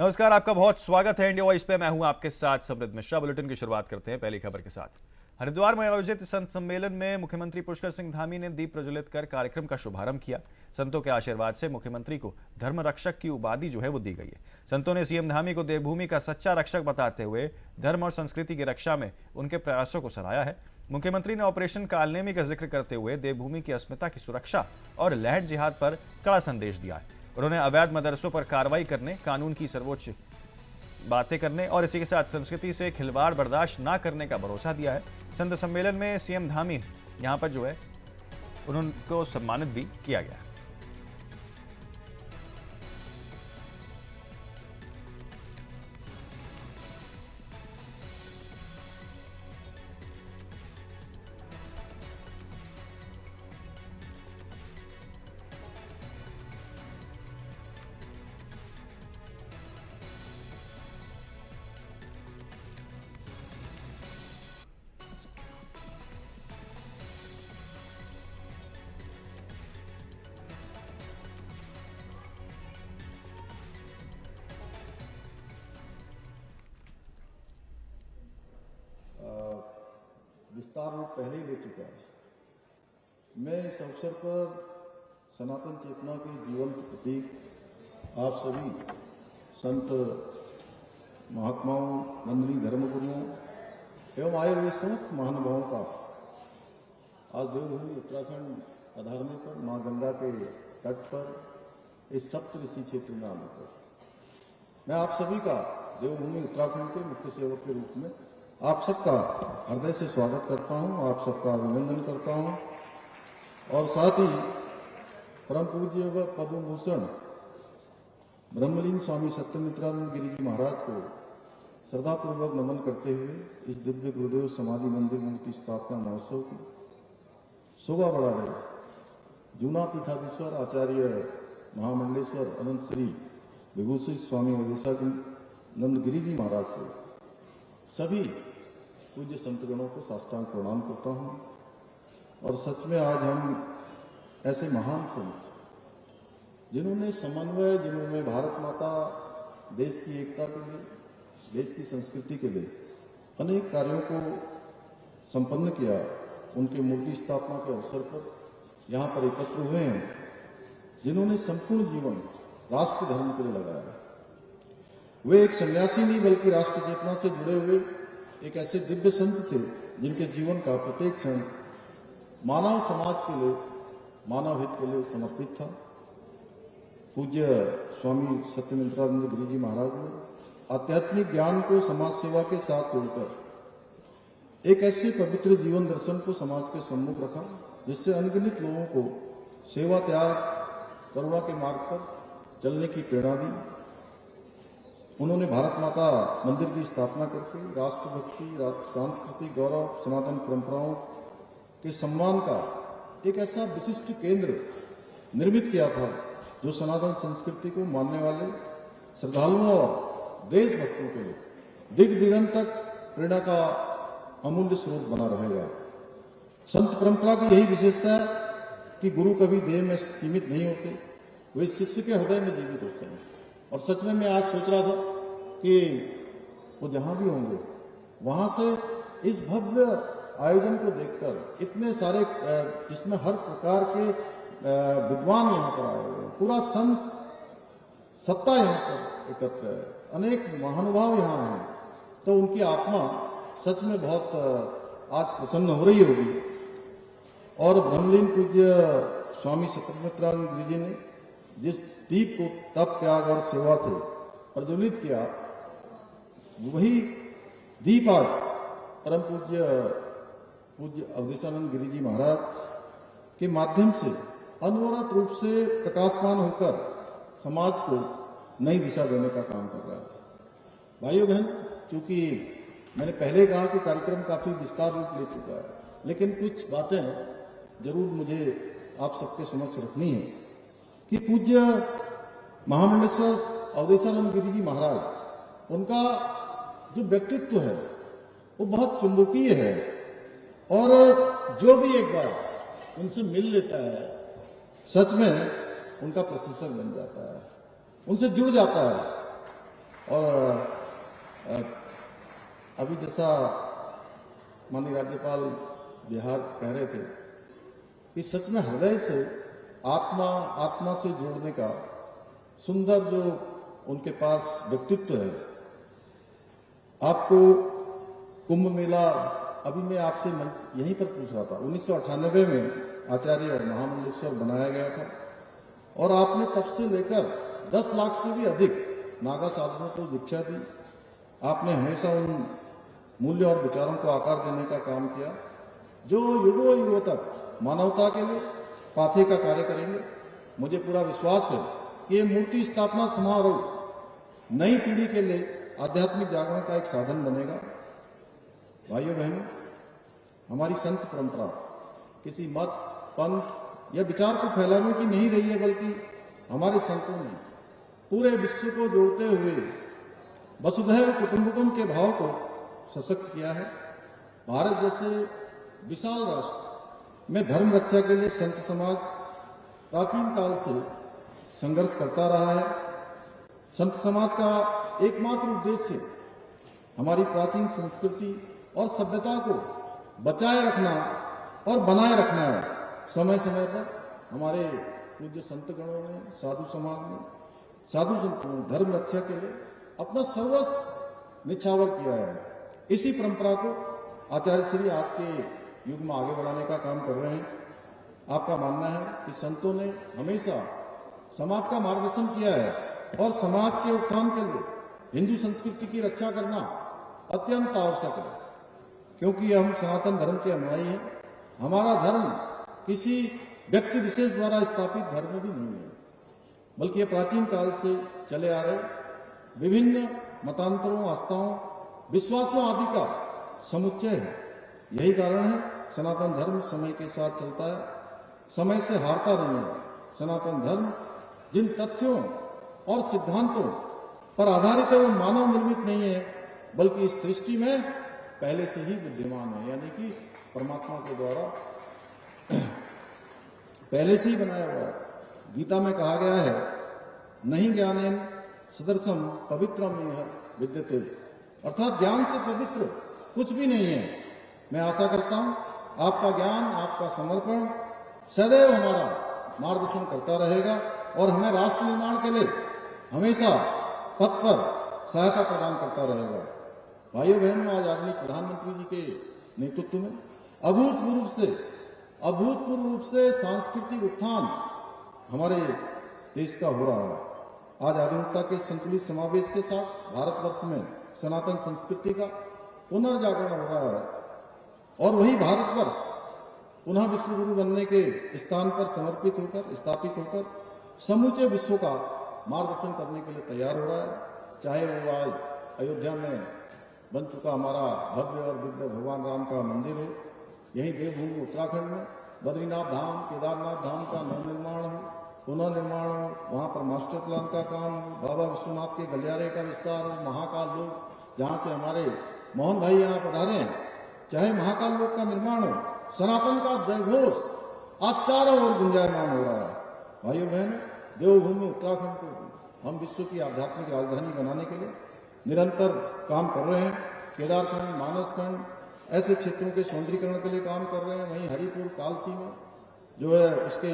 नमस्कार, आपका बहुत स्वागत है इंडिया वॉइस पे। मैं हूं आपके साथ समृद्ध मिश्रा। बुलेटिन की शुरुआत करते हैं पहली खबर के साथ। हरिद्वार में आयोजित संत सम्मेलन में मुख्यमंत्री पुष्कर सिंह धामी ने दीप प्रज्वलित कर कार्यक्रम का शुभारंभ किया। संतों के आशीर्वाद से मुख्यमंत्री को धर्म रक्षक की उपाधि वो दी गई है। संतों ने सीएम धामी को देवभूमि का सच्चा रक्षक बताते हुए धर्म और संस्कृति की रक्षा में उनके प्रयासों को सराहा है। मुख्यमंत्री ने ऑपरेशन कालनेमी का जिक्र करते हुए देवभूमि की अस्मिता की सुरक्षा और लहर जिहाद पर कड़ा संदेश दिया है। उन्होंने अवैध मदरसों पर कार्रवाई करने, कानून की सर्वोच्च बातें करने और इसी के साथ संस्कृति से खिलवाड़ बर्दाश्त ना करने का भरोसा दिया है। संत सम्मेलन में सीएम धामी यहां पर उनको सम्मानित भी किया गया। विस्तार रूप पहले ही ले चुका है। मैं इस अवसर पर सनातन चेतना के जीवंत प्रतीक आप सभी संत महात्माओं, वंदनीय धर्मगुरुओं एवं आए हुए समस्त महानुभावों का आज देवभूमि उत्तराखंड पधारने पर, मां गंगा के तट पर, इस सप्तऋषि क्षेत्र में आने पर मैं आप सभी का देवभूमि उत्तराखंड के मुख्य सेवक के रूप में आप सबका हृदय से स्वागत करता हूं, आप सबका अभिनंदन करता हूं और साथ ही परम पूज्य व पद्म भूषण ब्रह्मलीन स्वामी सत्यमित्रानंद गिरि जी महाराज को श्रद्धापूर्वक नमन करते हुए इस दिव्य गुरुदेव समाधि मंदिर मूर्ति स्थापना महोत्सव की शोभा बढ़ा रहे जूना पीठाधीश्वर आचार्य महामंडलेश्वर अनंत श्री विभूषित स्वामी अवधेशानंद गिरि जी महाराज से सभी पूज्य संतगणों को साष्टांग प्रणाम करता हूं। और सच में आज हम ऐसे महान संत जिन्होंने समन्वय, जिन्होंने भारत माता, देश की एकता के लिए, देश की संस्कृति के लिए अनेक कार्यों को संपन्न किया, उनके मूर्ति स्थापना के अवसर पर यहां पर एकत्र हुए हैं, जिन्होंने संपूर्ण जीवन राष्ट्र धर्म के लिए लगाया। वे एक सन्यासी नहीं बल्कि राष्ट्र चेतना से जुड़े हुए एक ऐसे दिव्य संत थे जिनके जीवन का प्रत्येक क्षण मानव समाज के लिए, मानव हित के लिए समर्पित था। पूज्य स्वामी सत्यमित्रानंद गिरि जी महाराज ने आध्यात्मिक ज्ञान को समाज सेवा के साथ जोड़कर एक ऐसे पवित्र जीवन दर्शन को समाज के सम्मुख रखा जिससे अनगिनत लोगों को सेवा, त्याग, करुणा के मार्ग पर चलने की प्रेरणा दी। उन्होंने भारत माता मंदिर की स्थापना करके राष्ट्रभक्ति, सांस्कृतिक गौरव, सनातन परंपराओं के सम्मान का एक ऐसा विशिष्ट केंद्र निर्मित किया था जो सनातन संस्कृति को मानने वाले श्रद्धालुओं और देशभक्तों के लिए दिग दिगंत तक प्रेरणा का अमूल्य स्रोत बना रहेगा। संत परंपरा की यही विशेषता है कि गुरु कभी देह में सीमित नहीं होते, वे शिष्य के हृदय में जीवित होते हैं। और सच में मैं आज सोच रहा था कि वो जहां भी होंगे वहां से इस भव्य आयोजन को देखकर इतने सारे, जिसमें हर प्रकार के विद्वान यहां पर आए हुए हैं, पूरा संत सत्ता यहां पर एकत्र है, अनेक महानुभाव यहां हैं, तो उनकी आत्मा सच में बहुत आज प्रसन्न हो रही होगी। और ब्रह्मलीन पूज्य स्वामी सत्यमित्रानंद गिरि जी ने जिस दीप को तप, त्याग और सेवा से प्रज्वलित किया, वही दीप आज परम पूज्य अवधेशानंद गिरि जी महाराज के माध्यम से अनवरत रूप से प्रकाशमान होकर समाज को नई दिशा देने का काम कर रहा है। भाइयों बहन, चूंकि मैंने पहले कहा कि कार्यक्रम काफी विस्तार रूप ले चुका है, लेकिन कुछ बातें जरूर मुझे आप सबके समक्ष रखनी है कि पूज्य महामंडलेश्वर अवधेशानंद गिरि जी महाराज, उनका जो व्यक्तित्व है वो बहुत चुंबकीय है और जो भी एक बार उनसे मिल लेता है सच में उनका प्रशंसक बन जाता है, उनसे जुड़ जाता है। और अभी जैसा माननीय राज्यपाल बिहार कह रहे थे कि सच में हृदय से आत्मा से जोड़ने का सुंदर जो उनके पास व्यक्तित्व है। आपको कुंभ मेला, अभी मैं आपसे यहीं पर पूछ रहा था, 1998 में आचार्य महामंडलेश्वर बनाया गया था और आपने तब से लेकर 10 लाख से भी अधिक नागा साधुओं को दीक्षा दी। आपने हमेशा उन मूल्य और विचारों को आकार देने का काम किया जो युगों युगों तक मानवता के लिए पाथे का कार्य करेंगे। मुझे पूरा विश्वास है कि ये मूर्ति स्थापना समारोह नई पीढ़ी के लिए आध्यात्मिक जागरण का एक साधन बनेगा। भाइयों बहनों, हमारी संत परंपरा किसी मत, पंथ या विचार को फैलाने की नहीं रही है, बल्कि हमारे संतों ने पूरे विश्व को जोड़ते हुए वसुधैव कुटुंबकम के भाव को सशक्त किया है। भारत जैसे विशाल राष्ट्र में धर्म रक्षा के लिए संत समाज प्राचीन काल से संघर्ष करता रहा है। संत समाज का एकमात्र उद्देश्य हमारी प्राचीन संस्कृति और सभ्यता को बचाए रखना और बनाए रखना है। समय समय पर हमारे पूज्य संतगणों ने, साधु समाज ने, साधु संतों ने धर्म रक्षा के लिए अपना सर्वस्व निछावर किया है। इसी परंपरा को आचार्य श्री आज के युग में आगे बढ़ाने का काम कर रहे हैं। आपका मानना है कि संतों ने हमेशा समाज का मार्गदर्शन किया है और समाज के उत्थान के लिए हिंदू संस्कृति की रक्षा करना अत्यंत आवश्यक है, क्योंकि हम सनातन धर्म के अनुयायी हैं। हमारा धर्म किसी व्यक्ति विशेष द्वारा स्थापित धर्म भी नहीं है, बल्कि ये प्राचीन काल से चले आ रहे विभिन्न मतांतरों, आस्थाओं, विश्वासों आदि का समुच्चय है। यही कारण है सनातन धर्म समय के साथ चलता है, समय से हारता नहीं है। सनातन धर्म जिन तथ्यों और सिद्धांतों पर आधारित है वो मानव निर्मित नहीं है, बल्कि इस सृष्टि में पहले से ही विद्यमान है, यानी कि परमात्मा के द्वारा पहले से ही बनाया हुआ है। गीता में कहा गया है, नहीं ज्ञानेन सदृशम पवित्रम इह विद्यते, अर्थात ज्ञान से पवित्र कुछ भी नहीं है। मैं आशा करता हूं आपका ज्ञान, आपका समर्पण सदैव हमारा मार्गदर्शन करता रहेगा और हमें राष्ट्र निर्माण के लिए हमेशा पथ पर सहायता प्रदान करता रहेगा। भाइयों बहनों, आज आदरणीय प्रधानमंत्री जी के नेतृत्व में अभूतपूर्व रूप से सांस्कृतिक उत्थान हमारे देश का हो रहा है। आज आधुनिकता के संतुलित समावेश के साथ भारतवर्ष में सनातन संस्कृति का पुनर्जागरण हो रहा है और वही भारतवर्ष पुनः विश्व गुरु बनने के स्थान पर समर्पित होकर, स्थापित होकर समूचे विश्व का मार्गदर्शन करने के लिए तैयार हो रहा है। चाहे वो आज अयोध्या में बन चुका हमारा भव्य और दिव्य भगवान राम का मंदिर हो, यहीं देवभूमि उत्तराखंड में बद्रीनाथ धाम, केदारनाथ धाम का नवनिर्माण हो, पुनर्निर्माण हो, वहां पर मास्टर प्लान का काम हो, बाबा विश्वनाथ के गलियारे का विस्तार हो, महाकाल लोक जहां से हमारे मोहन भाई यहाँ पधारे हैं, चाहे महाकाल लोक का निर्माण हो, सनातन का जयघोष आज चारों ओर गुंजायमान हो रहा है। भाइयों बहनों, देवभूमि उत्तराखंड को हम विश्व की आध्यात्मिक राजधानी बनाने के लिए निरंतर काम कर रहे हैं। केदारखंड, मानसखंड ऐसे क्षेत्रों के सौंदर्यीकरण के लिए काम कर रहे हैं। वहीं हरिपुर, कालसी में जो है उसके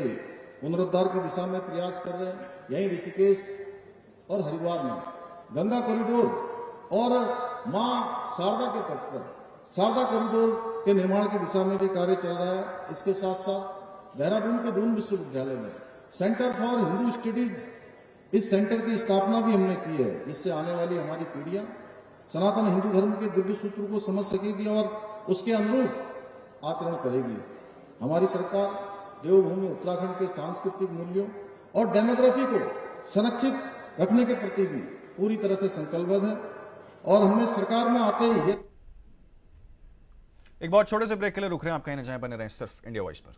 पुनरुद्धार की दिशा में प्रयास कर रहे हैं। यहीं ऋषिकेश और हरिद्वार में गंगा कॉरिडोर और मां शारदा के तट पर शारदा कॉरिडोर के निर्माण की दिशा में भी कार्य चल रहा है। इसके साथ साथ देहरादून के दून विश्वविद्यालय में सेंटर फॉर हिंदू स्टडीज, इस सेंटर की स्थापना भी हमने की है। इससे आने वाली हमारी पीढ़ियां सनातन हिंदू धर्म के दिव्य सूत्र को समझ सकेगी और उसके अनुरूप आचरण करेगी। हमारी सरकार देवभूमि उत्तराखंड के सांस्कृतिक मूल्यों और डेमोग्राफी को संरक्षित रखने के प्रति भी पूरी तरह से संकल्पबद्ध है और हमने सरकार में आते ही एक बहुत छोटे से ब्रेक के लिए रुक रहे हैं। आप कहीं न जाएं, बने रहें सिर्फ इंडिया वॉइस पर।